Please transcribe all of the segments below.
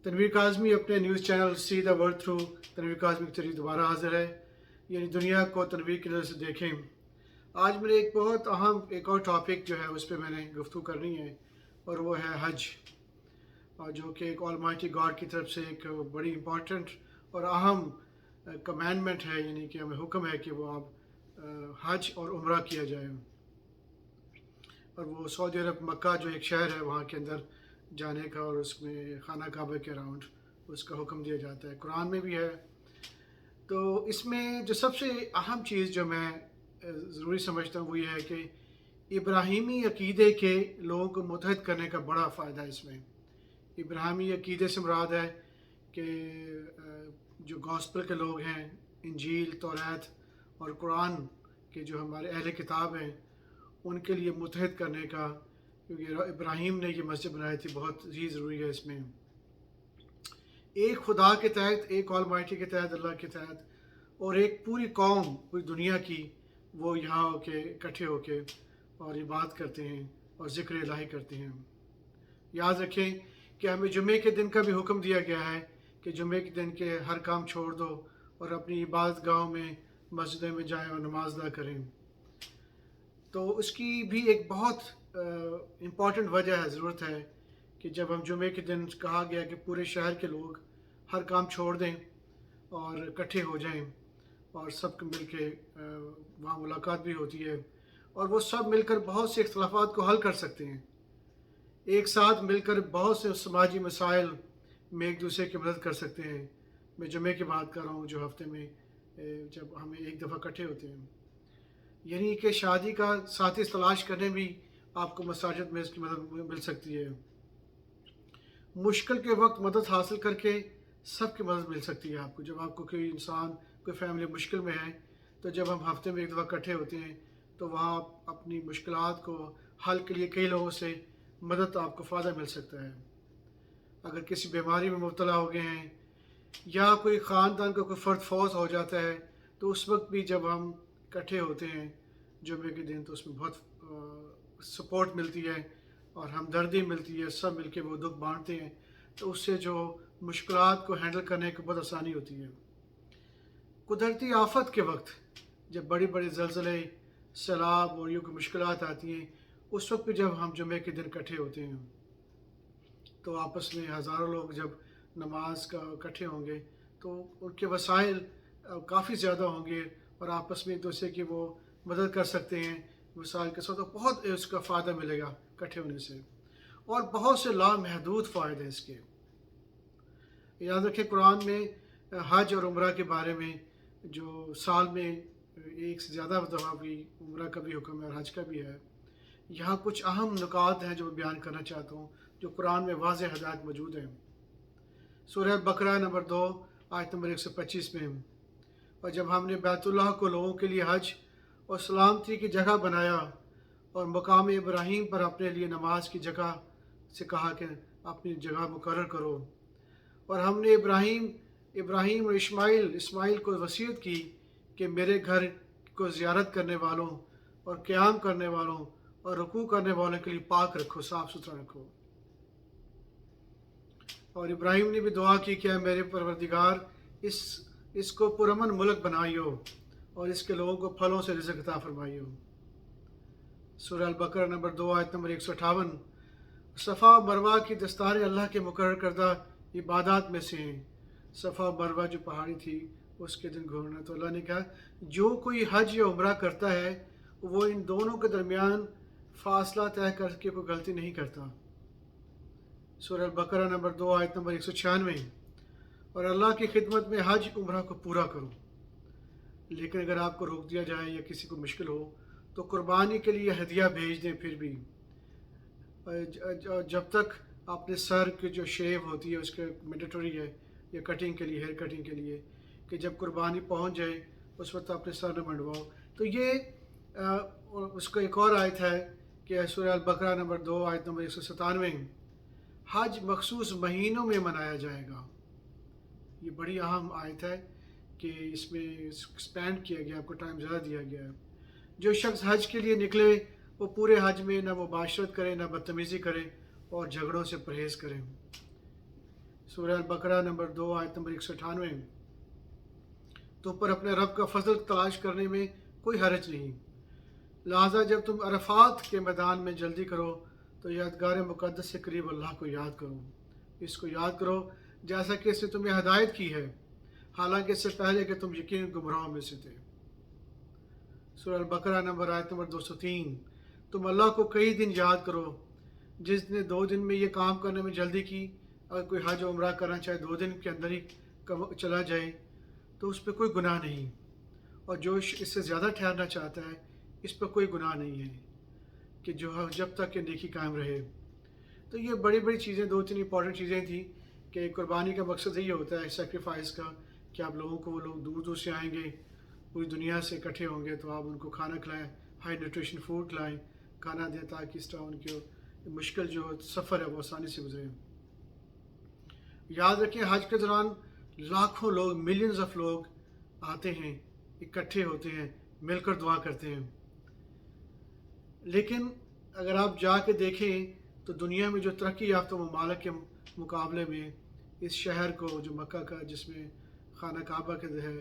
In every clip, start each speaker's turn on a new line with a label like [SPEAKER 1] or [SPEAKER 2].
[SPEAKER 1] تنویر کاظمی اپنے news channel see the world through Tanvir Kazmi کے ذریعے دوبارہ حاضر ہے، یعنی دنیا کو تنویر کی نظر سے دیکھیں۔ آج میں نے ایک بہت اہم ایک اور ٹاپک جو ہے اس پہ میں نے گفتگو کرنی ہے، اور وہ ہے حج، اور جو کہ ایک آل مائٹی گاڈ کی طرف سے ایک بڑی امپورٹنٹ اور اہم کمانڈمنٹ ہے، یعنی کہ ہمیں حکم ہے کہ وہ اب حج اور عمرہ کیا جائے، اور وہ سعودی عرب مکہ جو ایک شہر ہے وہاں کے اندر جانے کا، اور اس میں خانہ کعبہ کے اراؤنڈ اس کا حکم دیا جاتا ہے، قرآن میں بھی ہے۔ تو اس میں جو سب سے اہم چیز جو میں ضروری سمجھتا ہوں وہ یہ ہے کہ ابراہیمی عقیدے کے لوگوں کو متحد کرنے کا بڑا فائدہ ہے اس میں۔ ابراہیمی عقیدے سے مراد ہے کہ جو گاسپل کے لوگ ہیں، انجیل، توریت اور قرآن کے جو ہمارے اہل کتاب ہیں ان کے لیے متحد کرنے کا، کیونکہ ابراہیم نے یہ مسجد بنائی تھی، بہت ہی ضروری ہے اس میں ایک خدا کے تحت، ایک آل مائٹی کے تحت، اللہ کے تحت، اور ایک پوری قوم، پوری دنیا کی وہ یہاں ہو کے اکٹھے ہو کے اور عبادت کرتے ہیں اور ذکر الہی کرتے ہیں۔ یاد رکھیں کہ ہمیں جمعے کے دن کا بھی حکم دیا گیا ہے کہ جمعے کے دن کے ہر کام چھوڑ دو اور اپنی عبادت گاہوں میں، مسجدوں میں جائیں اور نماز ادا کریں۔ تو اس کی بھی ایک بہت امپورٹنٹ وجہ ہے، ضرورت ہے کہ جب ہم جمعے کے دن کہا گیا کہ پورے شہر کے لوگ ہر کام چھوڑ دیں اور اکٹھے ہو جائیں، اور سب مل کے وہاں ملاقات بھی ہوتی ہے، اور وہ سب مل کر بہت سے اختلافات کو حل کر سکتے ہیں، ایک ساتھ مل کر بہت سے سماجی مسائل میں ایک دوسرے کی مدد کر سکتے ہیں۔ میں جمعے کی بات کر رہا ہوں جو ہفتے میں جب ہمیں ایک دفعہ اکٹھے ہوتے ہیں، یعنی کہ شادی کا ساتھی تلاش کرنے بھی آپ کو مساجد میں اس کی مدد مل سکتی ہے، مشکل کے وقت مدد حاصل کر کے سب کی مدد مل سکتی ہے آپ کو۔ جب آپ کو کوئی انسان، کوئی فیملی مشکل میں ہے، تو جب ہم ہفتے میں ایک دفعہ اکٹھے ہوتے ہیں تو وہاں آپ اپنی مشکلات کو حل کے لیے کئی لوگوں سے مدد، آپ کو فائدہ مل سکتا ہے۔ اگر کسی بیماری میں مبتلا ہو گئے ہیں یا کوئی خاندان کا کوئی فرد فوت ہو جاتا ہے، تو اس وقت بھی جب ہم اکٹھے ہوتے ہیں جمعے کے دن تو اس میں بہت سپورٹ ملتی ہے اور ہمدردی ملتی ہے، سب مل کے وہ دکھ بانٹتے ہیں، تو اس سے جو مشکلات کو ہینڈل کرنے کی بہت آسانی ہوتی ہے۔ قدرتی آفت کے وقت جب بڑی بڑی زلزلے، سیلاب اور یوں کوئی مشکلات آتی ہیں، اس وقت بھی جب ہم جمعے کے دن اکٹھے ہوتے ہیں تو آپس میں ہزاروں لوگ جب نماز کا اکٹھے ہوں گے تو ان کے وسائل کافی زیادہ ہوں گے، اور آپس میں ایک دوسرے کی وہ مدد کر سکتے ہیں وسائل کے ساتھ، تو بہت اس کا فائدہ ملے گا اکٹھے ہونے سے، اور بہت سے لامحدود فائدے ہیں اس کے۔ یاد رکھیں قرآن میں حج اور عمرہ کے بارے میں جو سال میں ایک سے زیادہ دفعہ بھی عمرہ کا بھی حکم ہے اور حج کا بھی ہے، یہاں کچھ اہم نکات ہیں جو میں بیان کرنا چاہتا ہوں جو قرآن میں واضح ہدایت موجود ہیں۔ سورہ بقرہ نمبر 2 آیت نمبر 125 میں، اور جب ہم نے بیت اللہ کو لوگوں کے لیے حج اور سلامتی کی جگہ بنایا اور مقام ابراہیم پر اپنے لیے نماز کی جگہ سے کہا کہ اپنی جگہ مقرر کرو، اور ہم نے ابراہیم اور اسماعیل کو وصیت کی کہ میرے گھر کو زیارت کرنے والوں اور قیام کرنے والوں اور رکوع کرنے والوں کے لیے پاک رکھو، صاف ستھرا رکھو۔ اور ابراہیم نے بھی دعا کی کہ اے میرے پروردگار، اس کو پرامن ملک بنائیو اور اس کے لوگوں کو پھلوں سے رزق عطا فرمائیو۔ سورہ البقرہ نمبر 2 آیت نمبر 158، صفا و مروہ کی دستاریں اللہ کے مقرر کردہ عبادات میں سے ہیں۔ صفا و مروہ جو پہاڑی تھی اس کے دن گھومنا، تو اللہ نے کہا جو کوئی حج یا عمرہ کرتا ہے وہ ان دونوں کے درمیان فاصلہ طے کر کے کوئی غلطی نہیں کرتا۔ سورہ البقرہ نمبر 2 آیت نمبر 196، اور اللہ کی خدمت میں حج عمرہ کو پورا کرو، لیکن اگر آپ کو روک دیا جائے یا کسی کو مشکل ہو تو قربانی کے لیے ہدیہ بھیج دیں، پھر بھی جب تک اپنے سر کی جو شیو ہوتی ہے اس کے مینڈیٹوری ہے، یا کٹنگ کے لیے، ہیئر کٹنگ کے لیے، کہ جب قربانی پہنچ جائے اس وقت اپنے سر نہ منڈواؤ۔ تو یہ اس کا ایک اور آیت ہے کہ سورہ البقرہ نمبر 2 آیت نمبر 197، حج مخصوص مہینوں میں منایا جائے گا۔ یہ بڑی اہم آیت ہے کہ اس میں ایکسپینڈ کیا گیا، آپ کو ٹائم زیادہ دیا گیا ہے۔ جو شخص حج کے لیے نکلے وہ پورے حج میں نہ مباشرت کرے، نہ بدتمیزی کرے، اور جھگڑوں سے پرہیز کرے۔ سورہ البقرہ نمبر 2 آیت نمبر 198۔ تم پر اپنے رب کا فضل تلاش کرنے میں کوئی حرج نہیں، لہٰذا جب تم عرفات کے میدان میں جلدی کرو تو یادگار مقدس سے قریب اللہ کو یاد کرو، اس کو یاد کرو جیسا کہ اس نے تمہیں ہدایت کی ہے، حالانکہ اس سے پہلے کہ تم یقین گمراہوں میں سے تھے۔ سورہ البقرہ نمبر آیت نمبر 203۔ تم اللہ کو کئی دن یاد کرو، جس نے 2 دن میں یہ کام کرنے میں جلدی کی، اگر کوئی حج و عمرہ کرنا چاہے 2 دن کے اندر ہی چلا جائے تو اس پہ کوئی گناہ نہیں، اور جو اس سے زیادہ ٹھہرنا چاہتا ہے اس پہ کوئی گناہ نہیں ہے کہ جو جب تک کہ نیکی قائم رہے۔ تو یہ بڑی بڑی چیزیں 2-3 امپورٹنٹ چیزیں تھیں کہ قربانی کا مقصد یہی ہوتا ہے سیکریفائس کا، کہ آپ لوگوں کو، وہ لوگ دور دور سے آئیں گے، پوری دنیا سے اکٹھے ہوں گے، تو آپ ان کو کھانا کھلائیں، ہائی نیوٹریشن فوڈ کھلائیں، کھانا دیں تاکہ اس طرح ان کے مشکل جو سفر ہے وہ آسانی سے گزرے۔ یاد رکھیں حج کے دوران لاکھوں لوگ، ملینز آف لوگ آتے ہیں، اکٹھے ہوتے ہیں، مل کر دعا کرتے ہیں۔ لیکن اگر آپ جا کے دیکھیں تو دنیا میں جو ترقی یافتہ ممالک کے مقابلے میں اس شہر کو جو مکہ کا، جس میں خانہ کعبہ کے ہے،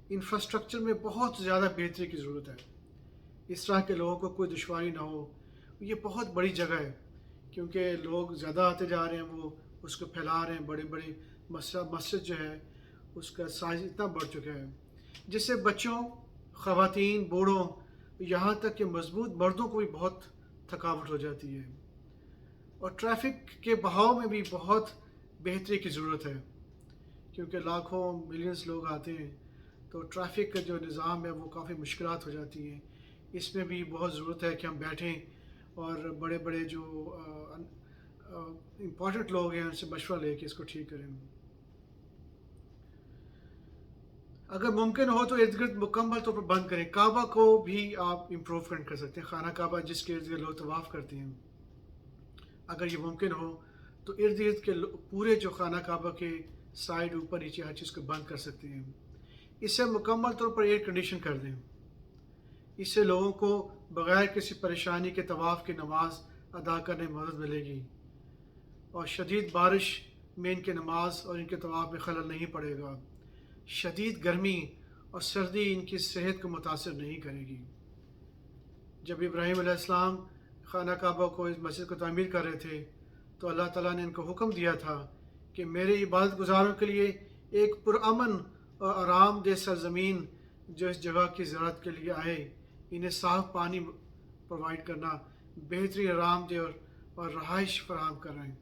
[SPEAKER 1] انفراسٹرکچر میں بہت زیادہ بہتری کی ضرورت ہے، اس طرح کے لوگوں کو کوئی دشواری نہ ہو۔ یہ بہت بڑی جگہ ہے کیونکہ لوگ زیادہ آتے جا رہے ہیں، وہ اس کو پھیلا رہے ہیں، بڑے بڑے مسجد جو ہے اس کا سائز اتنا بڑھ چکا ہے جس سے بچوں، خواتین، بوڑھوں، یہاں تک کہ مضبوط مردوں کو بھی بہت تھکاوٹ ہو جاتی ہے، اور ٹریفک کے بہاؤ میں بھی بہت بہتری کی ضرورت ہے کیونکہ لاکھوں ملینز لوگ آتے ہیں، تو ٹریفک کا جو نظام ہے وہ کافی مشکلات ہو جاتی ہیں۔ اس میں بھی بہت ضرورت ہے کہ ہم بیٹھیں اور بڑے بڑے جو امپورٹنٹ لوگ ہیں ان سے مشورہ لے کے اس کو ٹھیک کریں۔ اگر ممکن ہو تو ارد گرد مکمل طور پر بند کریں۔ کعبہ کو بھی آپ امپروومنٹ کر سکتے ہیں، خانہ کعبہ جس کے ارد گرد لوگ طواف کرتے ہیں، اگر یہ ممکن ہو تو ارد گرد کے پورے جو خانہ کعبہ کے سائڈ، اوپر نیچے ہر چیز کو بند کر سکتے ہیں۔ اس سے مکمل طور پر ایئر کنڈیشن کر دیں، اس سے لوگوں کو بغیر کسی پریشانی کے طواف کی نماز ادا کرنے میں مدد ملے گی، اور شدید بارش میں ان کی نماز اور ان کے طواف میں خلل نہیں پڑے گا۔ شدید گرمی اور سردی ان کی صحت کو متاثر نہیں کرے گی۔ جب ابراہیم علیہ السلام خانہ کعبہ کو، اس مسجد کو تعمیر کر رہے تھے تو اللہ تعالیٰ نے ان کو حکم دیا تھا کہ میرے عبادت گزاروں کے لیے ایک پرامن اور آرام دہ سرزمین جو اس جگہ کی زیارت کے لیے آئے، انہیں صاف پانی پرووائڈ کرنا، بہترین آرام دہ اور رہائش فراہم کر رہے ہیں،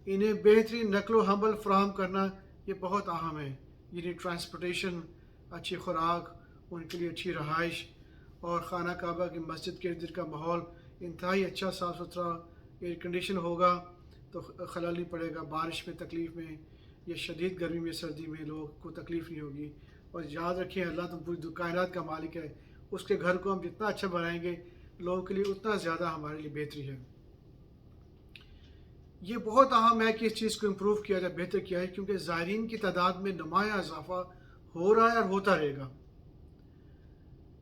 [SPEAKER 1] انہیں بہترین نقل و حمل فراہم کرنا، یہ بہت اہم ہے، یعنی ٹرانسپورٹیشن، اچھی خوراک، ان کے لیے اچھی رہائش، اور خانہ کعبہ کی مسجد کے ارد کا ماحول انتہائی اچھا، صاف ستھرا، ایئر کنڈیشن ہوگا تو خلل نہیں پڑے گا، بارش میں، تکلیف میں، یا شدید گرمی میں، سردی میں لوگوں کو تکلیف نہیں ہوگی۔ اور یاد رکھیں اللہ تو پوری کائنات کا مالک ہے، اس کے گھر کو ہم جتنا اچھا بنائیں گے لوگوں کے لیے اتنا زیادہ ہمارے لیے بہتری ہے۔ یہ بہت اہم ہے کہ اس چیز کو امپروو کیا جائے، بہتر کیا ہے، کیونکہ زائرین کی تعداد میں نمایاں اضافہ ہو رہا ہے اور ہوتا رہے گا۔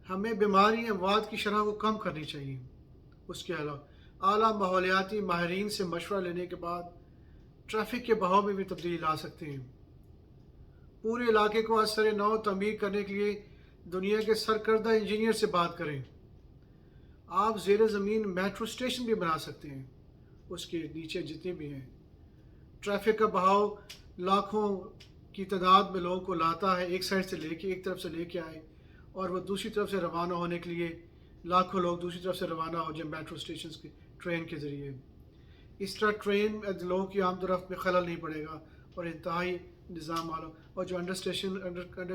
[SPEAKER 1] ہمیں بیماری اموات کی شرح کو کم کرنی چاہیے۔ اس کے علاوہ اعلیٰ ماحولیاتی ماہرین سے مشورہ لینے کے بعد ٹریفک کے بہاؤ میں بھی تبدیلی لا سکتے ہیں۔ پورے علاقے کو از سر نو تعمیر کرنے کے لیے دنیا کے سرکردہ انجینئر سے بات کریں۔ آپ زیر زمین میٹرو اسٹیشن بھی بنا سکتے ہیں، اس کے نیچے جتنے بھی ہیں۔ ٹریفک کا بہاؤ لاکھوں کی تعداد میں لوگوں کو لاتا ہے، ایک سائڈ سے لے کے، ایک طرف سے لے کے آئے، اور وہ دوسری طرف سے روانہ ہونے کے لیے لاکھوں لوگ دوسری طرف سے روانہ ہو جائیں میٹرو اسٹیشنز کی ٹرین کے ذریعے۔ اس طرح ٹرین لوگوں کی آمد و رفت میں خلل نہیں پڑے گا، اور انتہائی نظام والا، اور جو انڈر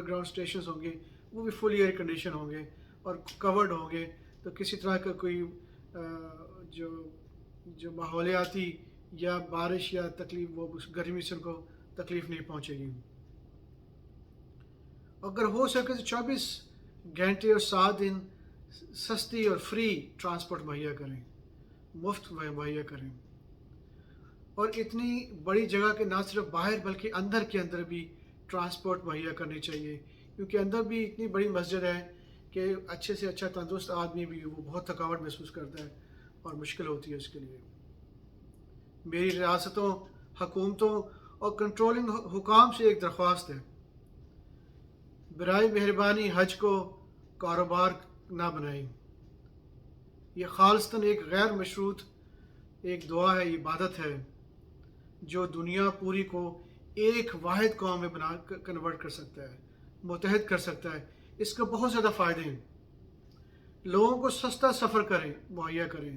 [SPEAKER 1] گراؤنڈ اسٹیشنز ہوں گے وہ بھی فلی ایئر کنڈیشن ہوں گے اور کورڈ ہوں گے، تو کسی طرح کا کوئی جو ماحولیاتی یا بارش یا تکلیف، وہ گرمی سے ان کو تکلیف نہیں پہنچے گی۔ اگر ہو سکے تو 24 گھنٹے اور 7 دن سستی اور فری ٹرانسپورٹ مہیا کریں، مفت مہیا کریں، اور اتنی بڑی جگہ کے نہ صرف باہر بلکہ اندر کے اندر بھی ٹرانسپورٹ مہیا کرنی چاہیے، کیونکہ اندر بھی اتنی بڑی مسجد ہے کہ اچھے سے اچھا تندرست آدمی بھی وہ بہت تھکاوٹ محسوس کرتا ہے اور مشکل ہوتی ہے اس کے لیے۔ میری ریاستوں، حکومتوں اور کنٹرولنگ حکام سے ایک درخواست ہے، برائے مہربانی حج کو کاروبار نہ بنائیں۔ یہ خالصتاً ایک غیر مشروط ایک دعا ہے، عبادت ہے جو دنیا پوری کو ایک واحد قوم میں کنورٹ کر سکتا ہے، متحد کر سکتا ہے۔ اس کے بہت زیادہ فائدے ہیں۔ لوگوں کو سستا سفر مہیا کریں،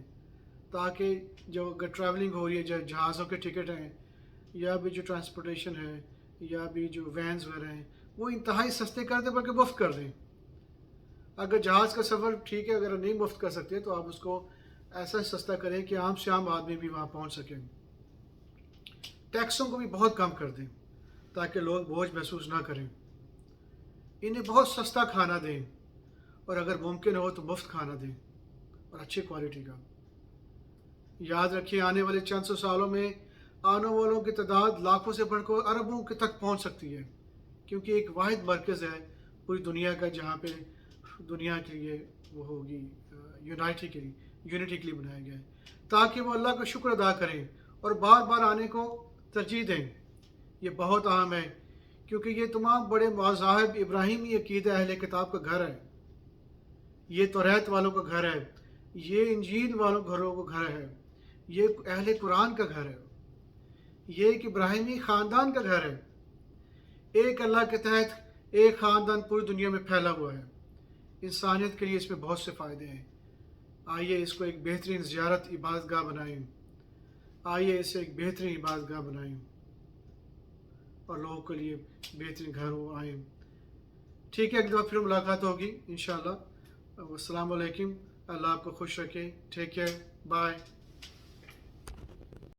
[SPEAKER 1] تاکہ جو اگر ٹریولنگ ہو رہی ہے، جو جہازوں کے ٹکٹ ہیں یا بھی جو ٹرانسپورٹیشن ہے یا بھی جو وینز وغیرہ ہیں، وہ انتہائی سستے کر دیں، بلکہ مفت کر دیں۔ اگر جہاز کا سفر ٹھیک ہے، اگر نہیں مفت کر سکتے تو آپ اس کو ایسا سستا کریں کہ عام سے عام آدمی بھی وہاں پہنچ سکیں۔ ٹیکسوں کو بھی بہت کم کر دیں تاکہ لوگ بوجھ محسوس نہ کریں۔ انہیں بہت سستا کھانا دیں، اور اگر ممکن ہو تو مفت کھانا دیں اور اچھی کوالٹی کا۔ یاد رکھیں، آنے والے چند سو سالوں میں آنے والوں کی تعداد لاکھوں سے بڑھ کر اربوں کے تک پہنچ سکتی ہے، کیونکہ ایک واحد مرکز ہے پوری دنیا کا جہاں پہ دنیا کے لیے وہ ہوگی یونٹی کے لیے بنایا گیا ہے، تاکہ وہ اللہ کا شکر ادا کریں اور بار بار آنے کو ترجیح دیں۔ یہ بہت اہم ہے، کیونکہ یہ تمام بڑے مذاہب ابراہیمی عقیدہ اہل کتاب کا گھر ہے، یہ توریت والوں کا گھر ہے، یہ انجیل والوں گھروں کا گھر ہے، یہ اہل قرآن کا گھر ہے، یہ ایک ابراہیمی خاندان کا گھر ہے۔ ایک اللہ کے تحت ایک خاندان پوری دنیا میں پھیلا ہوا ہے۔ انسانیت کے لیے اس میں بہت سے فائدے ہیں۔ آئیے اس کو ایک بہترین زیارت عبادت گاہ بنائیں، آئیے اسے ایک بہترین عبادت گاہ بنائیں اور لوگوں کے لیے بہترین گھر آئیں۔ ٹھیک ہے، اگلی دفعہ پھر ملاقات ہوگی انشاءاللہ۔ السلام علیکم، اللہ آپ کو خوش رکھے، ٹیک کیئر، بائے۔